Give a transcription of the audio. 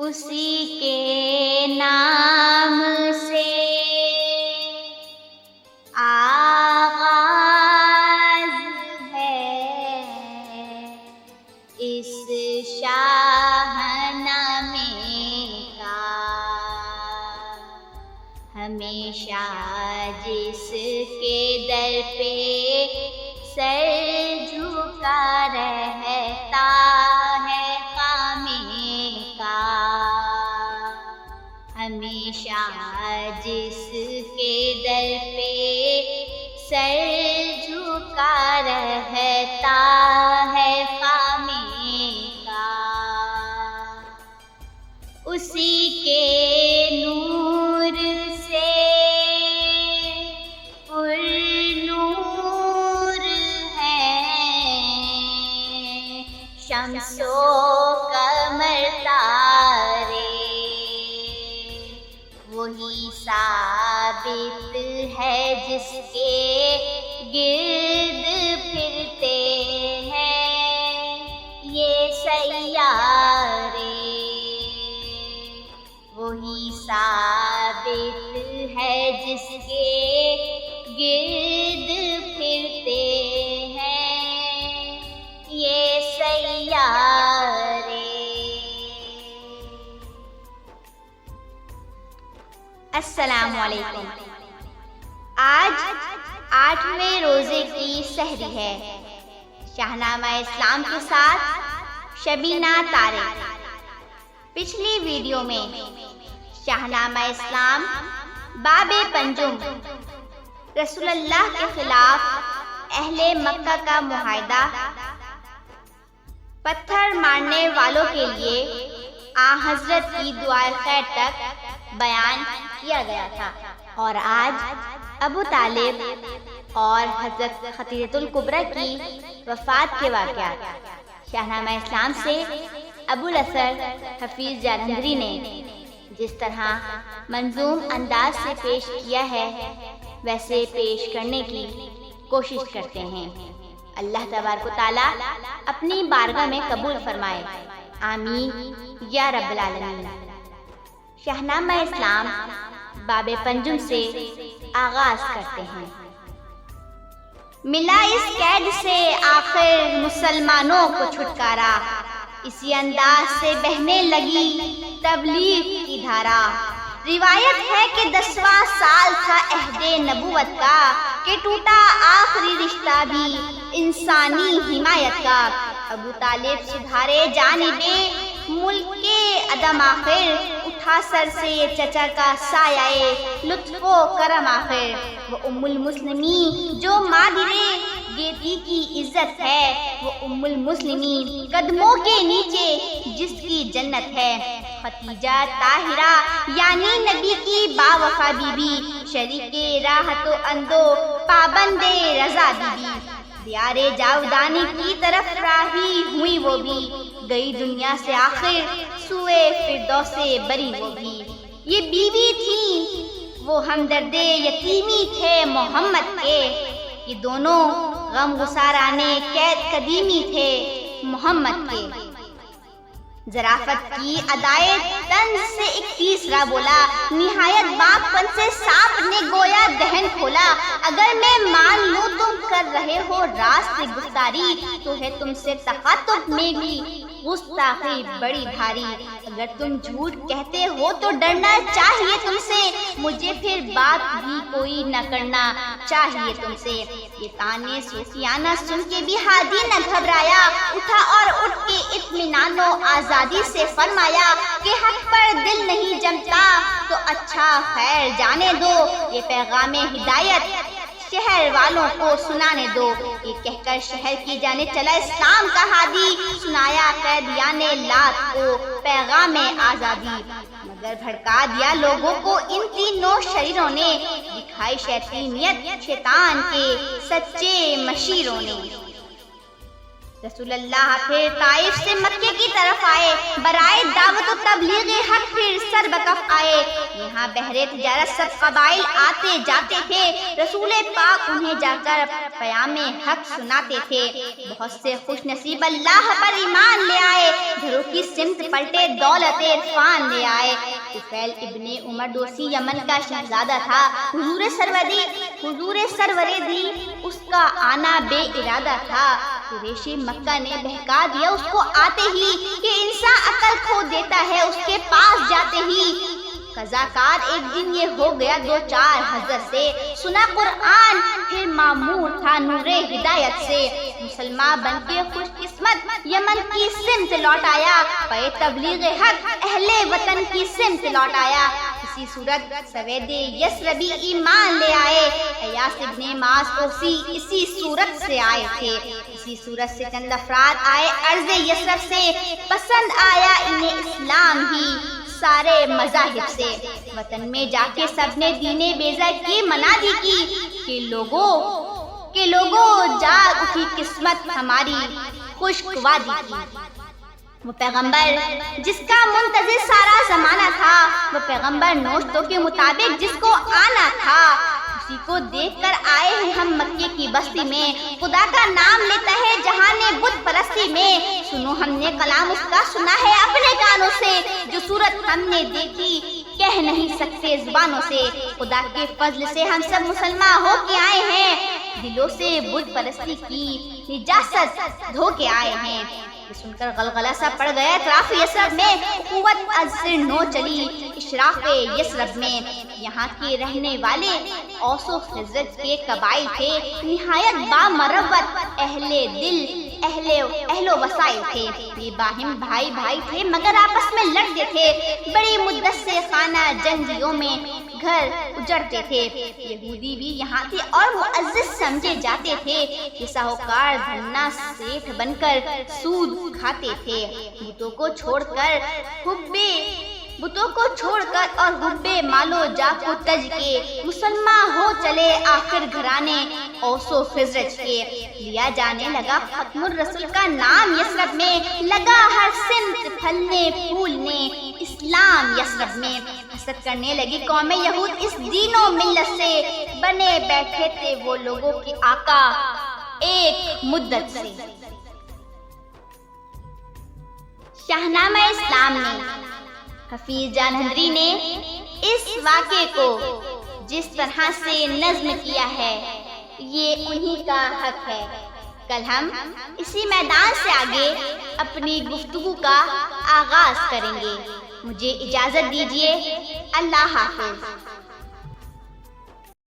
اسی کے نام سے آغاز ہے اس شاہنامے کا، ہمیشہ جس کے در پہ سر جھکا رہتا ہے خامے کا، ہمیشہ جس کے در پہ سر جھکا رہتا ہے خامے کا، اسی کے نور سے پر نور ہے شمس و قمر تارے، وہی ثابت ہے جس کے گرد پھرتے ہیں یہ سیارے، وہی ثابت ہے جس کے گرد پھرتے ہیں یہ سیارے۔ السلام علیکم۔ آج 8ویں روزے کی سحری ہے۔ شاہنامہ اسلام کے ساتھ شبینہ طارق۔ پچھلی ویڈیو میں شاہنامہ اسلام باب پنجم، رسول اللہ کے خلاف اہل مکہ کا معاہدہ، پتھر مارنے والوں کے لیے آن حضرت کی دعائے خیر تک بیان کیا گیا تھا، اور آج ابو طالب اور حضرت خدیجہ الکبریٰ کی وفات کے واقعات۔ شاہنامہ اسلام سے ابو الاسر حفیظ جالندھری نے جس طرح منظوم انداز سے پیش کیا ہے ویسے پیش کرنے کی کوشش کرتے ہیں۔ اللہ تبارک و تعالیٰ اپنی بارگاہ میں قبول فرمائے، آمین یا رب العالمین۔ شاہنامہ اسلام باب پنجم سے آغاز کرتے ہیں۔ ملا اس قید سے آخر مسلمانوں کو چھٹکارا، اسی انداز سے بہنے لگی تبلیغ کی دھارا۔ روایت ہے کہ 10واں سال تھا عہد نبوت کا، کہ ٹوٹا آخری رشتہ بھی انسانی حمایت کا۔ ابو طالب سدھارے جانب ملک کے عدم آخر، اٹھا سر سے چچا کا سایہ لطف و کرم آخر۔ وہ ام المسلمین جو مادر گیتی کی عزت ہے، وہ ام المسلمین قدموں کے نیچے جس کی جنت ہے۔ ختیجہ طاہرہ یعنی نبی کی با وفا بی بی، شریک راحت و اندو پابند رضا بی بی۔ دیار جاودانی کی طرف راہی ہوئی وہ بھی، گئی دنیا سے آخر سوئے فردوس بری وہ بھی۔ یہ بیوی تھی وہ ہمدرد یتیمی تھے محمد کے، یہ دونوں غم گسارانے قید قدیمی تھے محمد کے۔ ظرافت کی ادائے طنز سے ایک تیسرا بولا، نہایت باپ پن سے سانپ نے گویا دہن کھولا۔ اگر میں مان لوں تم کر رہے ہو راست گفتاری، تو ہے تم سے تخاطب میں بھی گستاخی بڑی بھاری۔ اگر تم جھوٹ کہتے ہو تو ڈرنا چاہیے تم سے، مجھے پھر بات بھی کوئی نہ کرنا چاہیے تم سے۔ یہ تانے صوفیانہ سن کے بھی ہادی نہ گھبرایا، اٹھا اور اٹھ کے اطمینان و آزادی سے فرمایا کہ حق پر دل نہیں جمتا تو اچھا خیر جانے دو، یہ پیغام ہدایت شہر والوں کو سنانے دو۔ یہ کہہ کر شہر کی جانے چلا اسلام کا ہادی، سنایا قیدیان لات کو پیغام آزادی۔ مگر بھڑکا دیا لوگوں کو ان تینوں شریروں نے، دکھائی شیطانیت شیطان کے سچے مشیروں نے۔ رسول اللہ پھر طائف سے مکے کی طرف آئے، برائے دعوت و تبلیغ حق پھر سر بکف آئے۔ یہاں بہرے تجارت سب قبائل آتے جاتے تھے، رسول پاک انہیں جا کر پیام حق سناتے تھے۔ بہت سے خوش نصیب اللہ پر ایمان لے آئے، گھروں کی سمت پلٹے دولت عرفان لے آئے۔ طفیل ابن عمر دوسی یمن کا شہزادہ تھا، حضور سروردی اس کا آنا بے ارادہ تھا۔ قریشی مکہ نے بہکا دیا اس کو آتے ہی کہ انسان عقل کھو دیتا ہے اس کے پاس جاتے ہی۔ قضاکار ایک دن یہ ہو گیا دو چار حضرت سے، سنا قرآن پھر معمور تھا نور ہدایت سے۔ مسلمان بن کے خوش قسمت یمن کی سمت لوٹ آیا، پے تبلیغ حق اہل وطن کی سمت لوٹ آیا۔ اسی صورت سوید یسربی ایمان لے آئے، ایاس ابن معاذ اوسی اسی صورت سے آئے تھے۔ اسی صورت سے چند افراد آئے ارض یسرب سے، پسند آیا انہیں اسلام ہی سارے مذاہب سے۔ وطن میں جا کے سب نے دین بیزا کی منادی کی کہ لوگوں جاگ اٹھی قسمت ہماری خشک وادی کی۔ وہ پیغمبر جس کا منتظر سارا زمانہ تھا، وہ پیغمبر نوشتوں کے مطابق جس کو آنا تھا، اسی کو دیکھ کر آئے ہیں ہم مکے کی بستی میں۔ خدا کا نام لیتا ہے جہان بت پرستی میں، سنو ہم نے کلام اس کا سنا ہے اپنے کانوں سے، جو صورت ہم نے دیکھی کہہ نہیں سکتے زبانوں سے۔ خدا کے فضل سے ہم سب مسلمان ہو کے آئے ہیں، دلوں سے بت پرستی کی نجاست دھو کے آئے ہیں۔ یہ سن کر غلغلہ سا پڑ گیا اطراف یسرب میں، قوت از سے نو چلی اشراق یسرب میں۔ یہاں کے رہنے والے اوس و خزرج کے قبائل تھے، نہایت بامروت اہل دل اہل و وسائل تھے۔ یہ باہم بھائی تھے مگر آپس میں لڑتے تھے، بڑی مدت سے خانہ جنگیوں میں گھر اجڑتے تھے۔ یہودی بھی یہاں تھے اور معزز سمجھے جاتے تھے، یہ ساہوکار دھنا سیٹھ بن کر سود کھاتے تھے۔ بتوں کو چھوڑ کر اور حبے مالو جا کو تج کے، مسلمان ہو چلے آخر گھرانے اوس و خزرج کے۔ لیا جانے لگا ختم الرسول کا نام یسرب میں، لگا ہر سمت پھلنے پھولنے اسلام یسرب میں۔ حسد کرنے لگی قوم یہود اس دین و ملت سے، بنے بیٹھے تھے وہ لوگوں کے آقا ایک مدت سے۔ شاہنامہ اسلام میں حفیظ جانندری نے اس واقعے کو جس طرح سے نظم کیا ہے، یہ انہی کا حق ہے۔ کل ہم اسی میدان سے آگے اپنی گفتگو کا آغاز کریں گے۔ مجھے اجازت دیجیے، اللہ حافظ۔